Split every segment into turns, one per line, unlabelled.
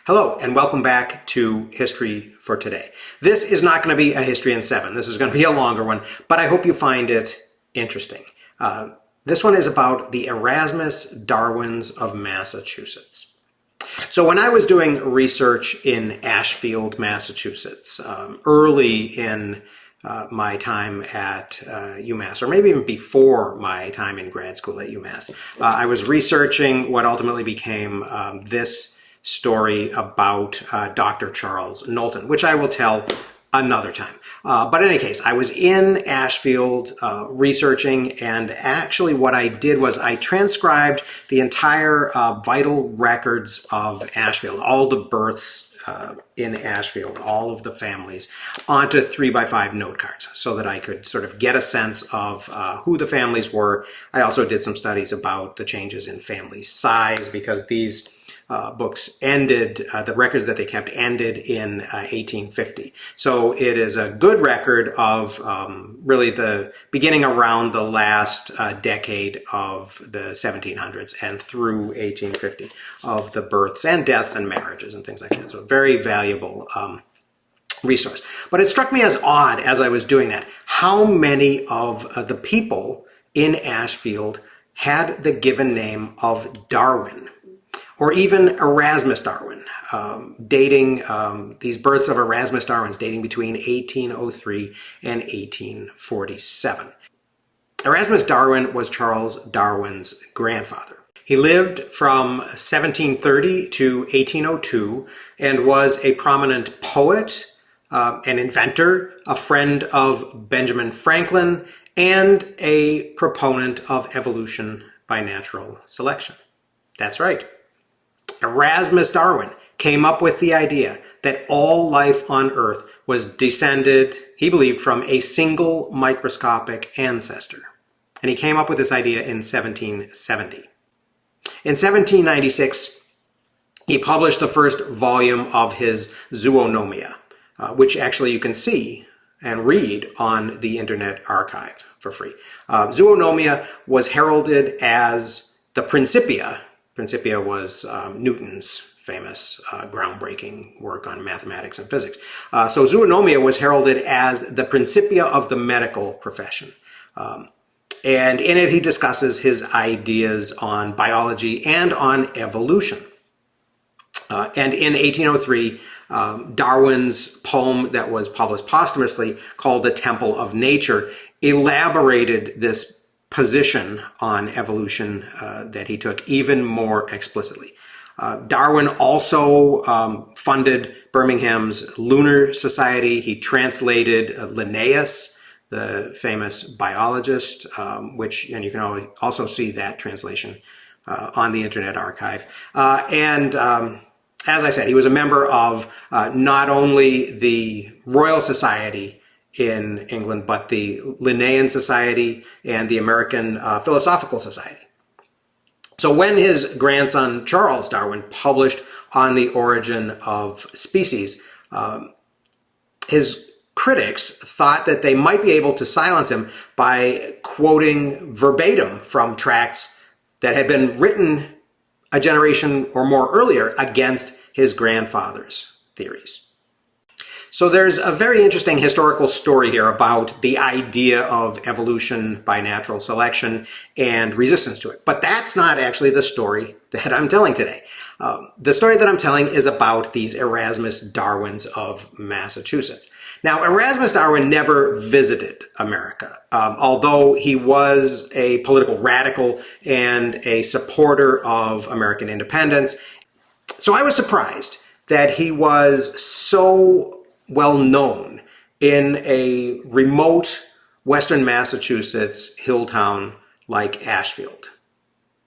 Hello, and welcome back to History for Today. This is not going to be a History in 7. This is going to be a longer one, but I hope you find it interesting. This one is about the Erasmus Darwins of Massachusetts. So when I was doing research in Ashfield, Massachusetts, early in my time at UMass, or maybe even before my time in grad school at UMass, I was researching what ultimately became this story about Dr. Charles Knowlton, which I will tell another time. But in any case, I was in Ashfield researching, and actually what I did was I transcribed the entire vital records of Ashfield, all the births in Ashfield, all of the families, onto 3x5 note cards so that I could sort of get a sense of who the families were. I also did some studies about the changes in family size, because these books ended, the records that they kept ended in 1850. So it is a good record of really the beginning around the last decade of the 1700s and through 1850 of the births and deaths and marriages and things like that. So a very valuable resource. But it struck me as odd as I was doing that, how many of the people in Ashfield had the given name of Darwin, or even Erasmus Darwin, dating these births of Erasmus Darwins dating between 1803 and 1847. Erasmus Darwin was Charles Darwin's grandfather. He lived from 1730 to 1802 and was a prominent poet, an inventor, a friend of Benjamin Franklin, and a proponent of evolution by natural selection. That's right. Erasmus Darwin came up with the idea that all life on Earth was descended, he believed, from a single microscopic ancestor. And he came up with this idea in 1770. In 1796, he published the first volume of his Zoonomia, which actually you can see and read on the Internet Archive for free. Zoonomia was heralded as the Principia. Principia was Newton's famous groundbreaking work on mathematics and physics. So Zoonomia was heralded as the Principia of the medical profession. And in it he discusses his ideas on biology and on evolution. And in 1803, Darwin's poem that was published posthumously called The Temple of Nature elaborated this position on evolution that he took even more explicitly. Darwin also funded Birmingham's Lunar Society. He translated Linnaeus, the famous biologist, and you can also see that translation on the Internet Archive. As I said, he was a member of not only the Royal Society in England, but the Linnean Society and the American Philosophical Society. So when his grandson Charles Darwin published On the Origin of Species, his critics thought that they might be able to silence him by quoting verbatim from tracts that had been written a generation or more earlier against his grandfather's theories. So there's a very interesting historical story here about the idea of evolution by natural selection and resistance to it. But that's not actually the story that I'm telling today. The story that I'm telling is about these Erasmus Darwins of Massachusetts. Now, Erasmus Darwin never visited America, although he was a political radical and a supporter of American independence. So I was surprised that he was so well known in a remote western Massachusetts hill town like Ashfield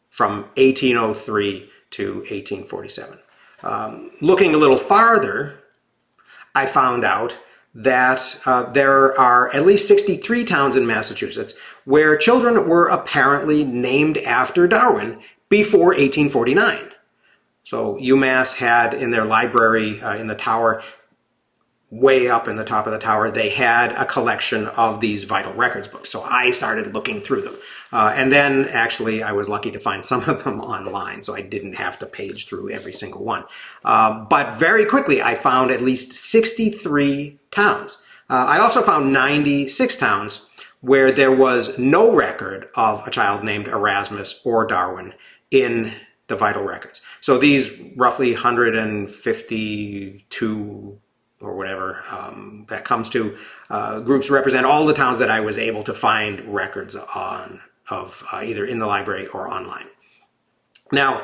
from 1803 to 1847. Looking a little farther, I found out that there are at least 63 towns in Massachusetts where children were apparently named after Darwin before 1849. So UMass had in their library in the tower way up in the top of the tower, they had a collection of these vital records books. So I started looking through them. And then actually I was lucky to find some of them online, so I didn't have to page through every single one. But very quickly I found at least 63 towns. I also found 96 towns where there was no record of a child named Erasmus or Darwin in the vital records. So these roughly 152 or whatever that comes to groups represent all the towns that I was able to find records on of either in the library or online. Now,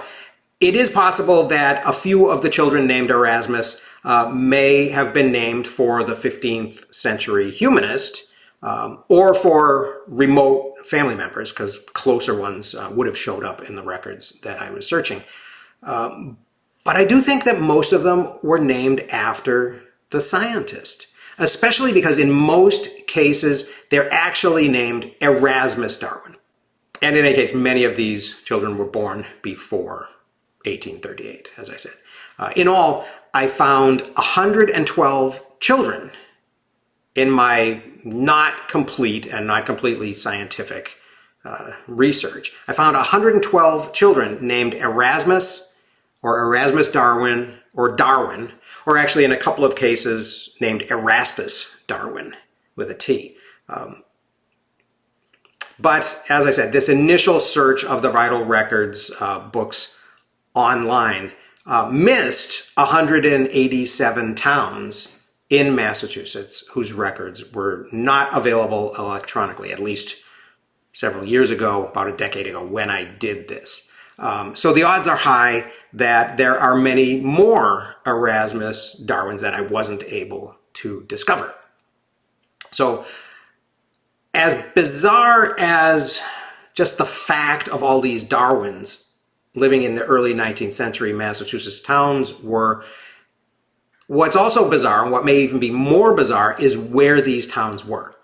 it is possible that a few of the children named Erasmus may have been named for the 15th century humanist or for remote family members, because closer ones would have showed up in the records that I was searching. But I do think that most of them were named after the scientist, especially because in most cases they're actually named Erasmus Darwin. And in any case, many of these children were born before 1838, as I said. In all, I found 112 children in my not complete and not completely scientific research. I found 112 children named Erasmus or Erasmus Darwin or Darwin, or actually in a couple of cases named Erastus Darwin with a T. But as I said, this initial search of the vital records books online missed 187 towns in Massachusetts whose records were not available electronically, at least several years ago, about a decade ago, when I did this. So the odds are high that there are many more Erasmus Darwins that I wasn't able to discover. So as bizarre as just the fact of all these Darwins living in the early 19th century Massachusetts towns were, what's also bizarre, and what may even be more bizarre, is where these towns were.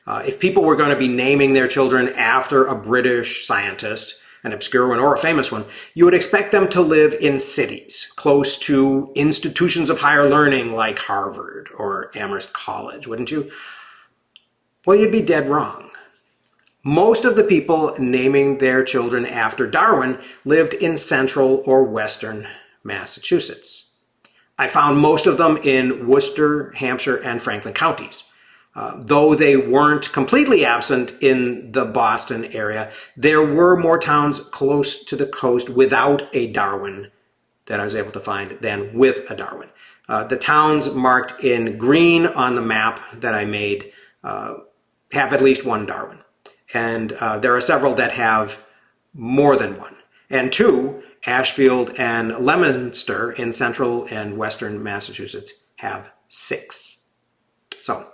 If people were going to be naming their children after a British scientist, an obscure one or a famous one, you would expect them to live in cities, close to institutions of higher learning like Harvard or Amherst College, wouldn't you? Well, you'd be dead wrong. Most of the people naming their children after Darwin lived in central or western Massachusetts. I found most of them in Worcester, Hampshire, and Franklin counties. Though they weren't completely absent in the Boston area, there were more towns close to the coast without a Darwin that I was able to find than with a Darwin. The towns marked in green on the map that I made have at least one Darwin. And there are several that have more than one. And two, Ashfield and Leominster in central and western Massachusetts, have 6. So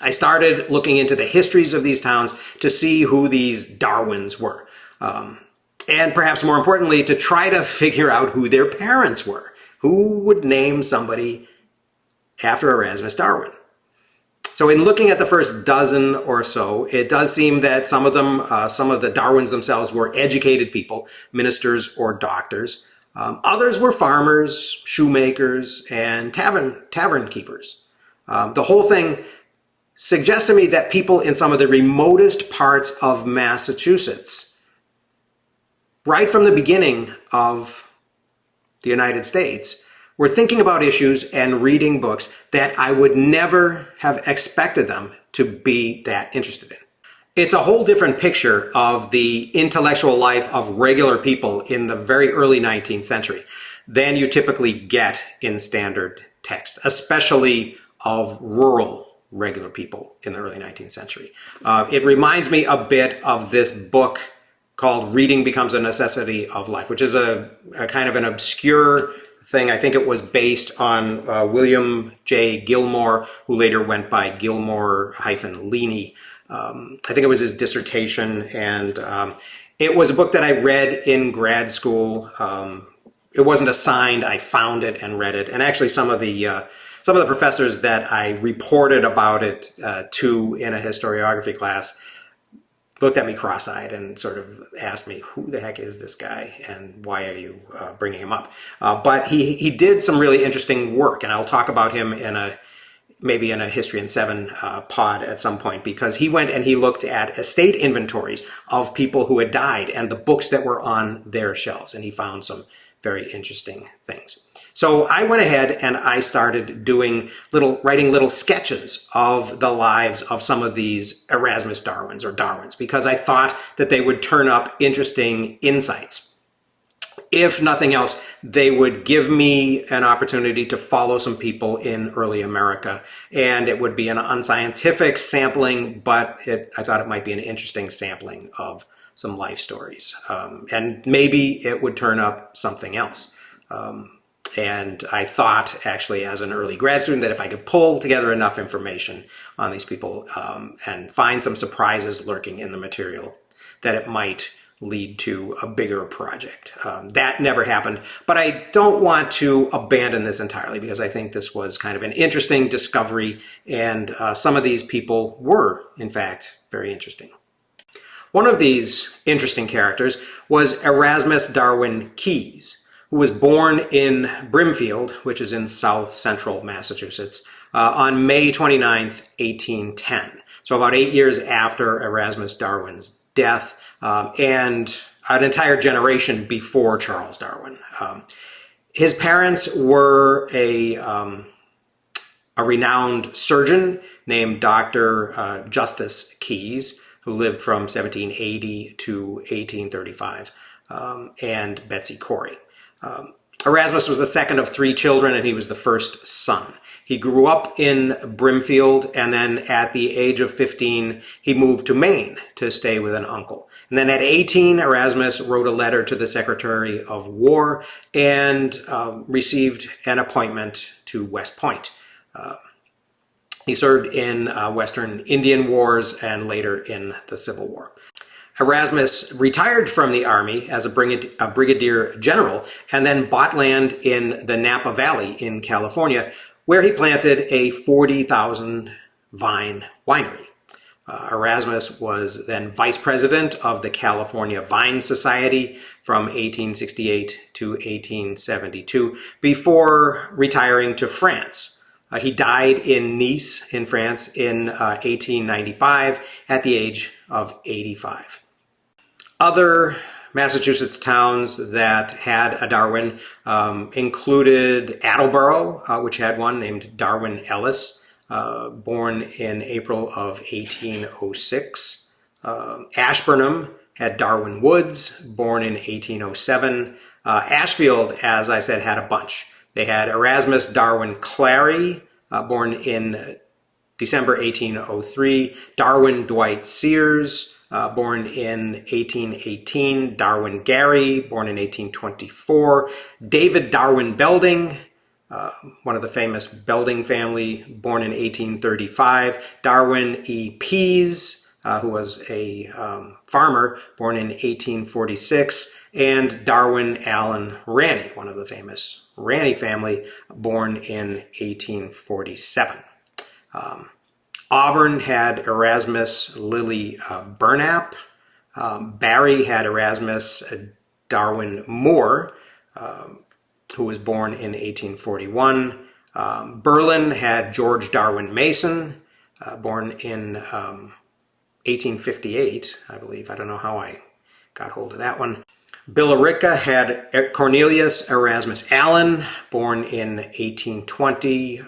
I started looking into the histories of these towns to see who these Darwins were. And perhaps more importantly, to try to figure out who their parents were. Who would name somebody after Erasmus Darwin? So in looking at the first dozen or so, it does seem that some of them, some of the Darwins themselves were educated people, ministers or doctors. Others were farmers, shoemakers, and tavern keepers. The whole thing suggests to me that people in some of the remotest parts of Massachusetts, right from the beginning of the United States, were thinking about issues and reading books that I would never have expected them to be that interested in. It's a whole different picture of the intellectual life of regular people in the very early 19th century than you typically get in standard text, especially of rural regular people in the early 19th century. It reminds me a bit of this book called Reading Becomes a Necessity of Life, which is a kind of an obscure thing. I think it was based on William J. Gilmore, who later went by Gilmore-Leaney. I think it was his dissertation, and it was a book that I read in grad school. It wasn't assigned. I found it and read it, and actually some of the professors that I reported about it to in a historiography class looked at me cross-eyed and sort of asked me, who the heck is this guy and why are you bringing him up? But he did some really interesting work, and I'll talk about him in maybe in a History in 7 pod at some point, because he went and he looked at estate inventories of people who had died and the books that were on their shelves, and he found some very interesting things. So I went ahead and I started writing little sketches of the lives of some of these Erasmus Darwins or Darwins, because I thought that they would turn up interesting insights. If nothing else, they would give me an opportunity to follow some people in early America, and it would be an unscientific sampling, but I thought it might be an interesting sampling of some life stories. And maybe it would turn up something else. And I thought, actually, as an early grad student, that if I could pull together enough information on these people and find some surprises lurking in the material, that it might lead to a bigger project. That never happened, but I don't want to abandon this entirely, because I think this was kind of an interesting discovery, and some of these people were, in fact, very interesting. One of these interesting characters was Erasmus Darwin Keyes, who was born in Brimfield, which is in south central Massachusetts, on May 29th, 1810. So about 8 years after Erasmus Darwin's death, and an entire generation before Charles Darwin. His parents were a renowned surgeon named Dr. Justus Keyes, who lived from 1780 to 1835, and Betsy Corey. Erasmus was the second of 3 children, and he was the first son. He grew up in Brimfield, and then at the age of 15, he moved to Maine to stay with an uncle. And then at 18, Erasmus wrote a letter to the Secretary of War and received an appointment to West Point. He served in Western Indian Wars and later in the Civil War. Erasmus retired from the Army as a brigadier general, and then bought land in the Napa Valley in California, where he planted a 40,000 vine winery. Erasmus was then vice president of the California Vine Society from 1868 to 1872, before retiring to France. He died in Nice in France in 1895 at the age of 85. Other Massachusetts towns that had a Darwin included Attleboro, which had one named Darwin Ellis, born in April of 1806. Ashburnham had Darwin Woods, born in 1807. Ashfield, as I said, had a bunch. They had Erasmus Darwin Clary, born in December 1803. Darwin Dwight Sears, born in 1818, Darwin Gary, born in 1824, David Darwin Belding, one of the famous Belding family, born in 1835, Darwin E. Pease, who was a farmer, born in 1846, and Darwin Allen Ranney, one of the famous Ranney family, born in 1847. Auburn had Erasmus Lilly Burnap. Barry had Erasmus Darwin Moore, who was born in 1841. Berlin had George Darwin Mason, born in 1858, I believe. I don't know how I got hold of that one. Billerica had Cornelius Erasmus Allen, born in 1820,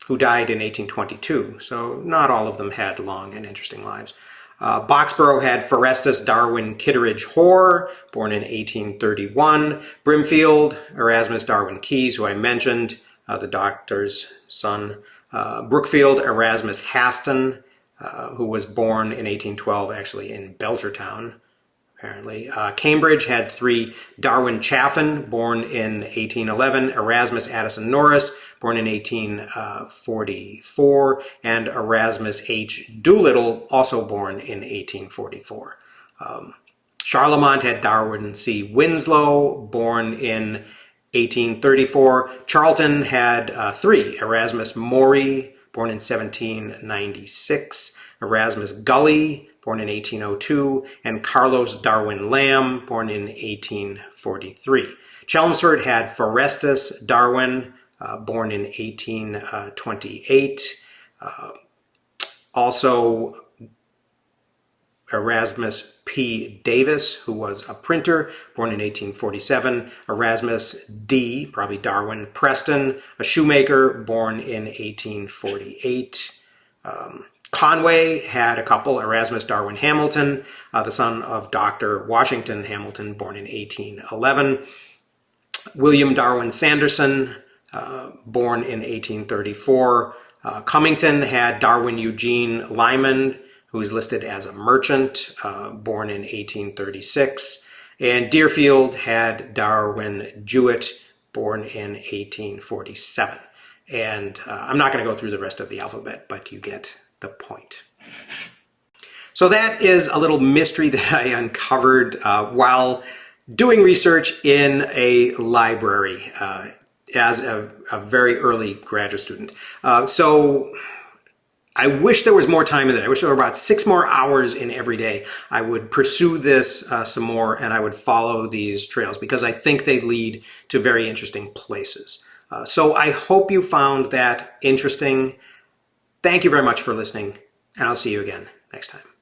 who died in 1822, so not all of them had long and interesting lives. Boxborough had Forestus Darwin Kitteridge Hoare, born in 1831. Brimfield, Erasmus Darwin Keyes, who I mentioned, the doctor's son. Brookfield, Erasmus Haston, who was born in 1812, actually in Belchertown, apparently. Cambridge had 3 Darwin Chaffin, born in 1811. Erasmus Addison Norris, born in 1844, and Erasmus H. Doolittle, also born in 1844. Charlemont had Darwin C. Winslow, born in 1834. Charlton had 3, Erasmus Maury, born in 1796, Erasmus Gully, born in 1802, and Carlos Darwin Lamb, born in 1843. Chelmsford had Forestus Darwin, born in 1828. Also, Erasmus P. Davis, who was a printer, born in 1847. Erasmus D., probably Darwin, Preston, a shoemaker, born in 1848. Conway had a couple, Erasmus Darwin Hamilton, the son of Dr. Washington Hamilton, born in 1811. William Darwin Sanderson, born in 1834. Cummington had Darwin Eugene Lyman, who is listed as a merchant, born in 1836. And Deerfield had Darwin Jewett, born in 1847. And I'm not going to go through the rest of the alphabet, but you get the point. So that is a little mystery that I uncovered while doing research in a library as a very early graduate student. So I wish there was more time in it. I wish there were about 6 more hours in every day. I would pursue this some more, and I would follow these trails because I think they lead to very interesting places. So I hope you found that interesting. Thank you very much for listening, and I'll see you again next time.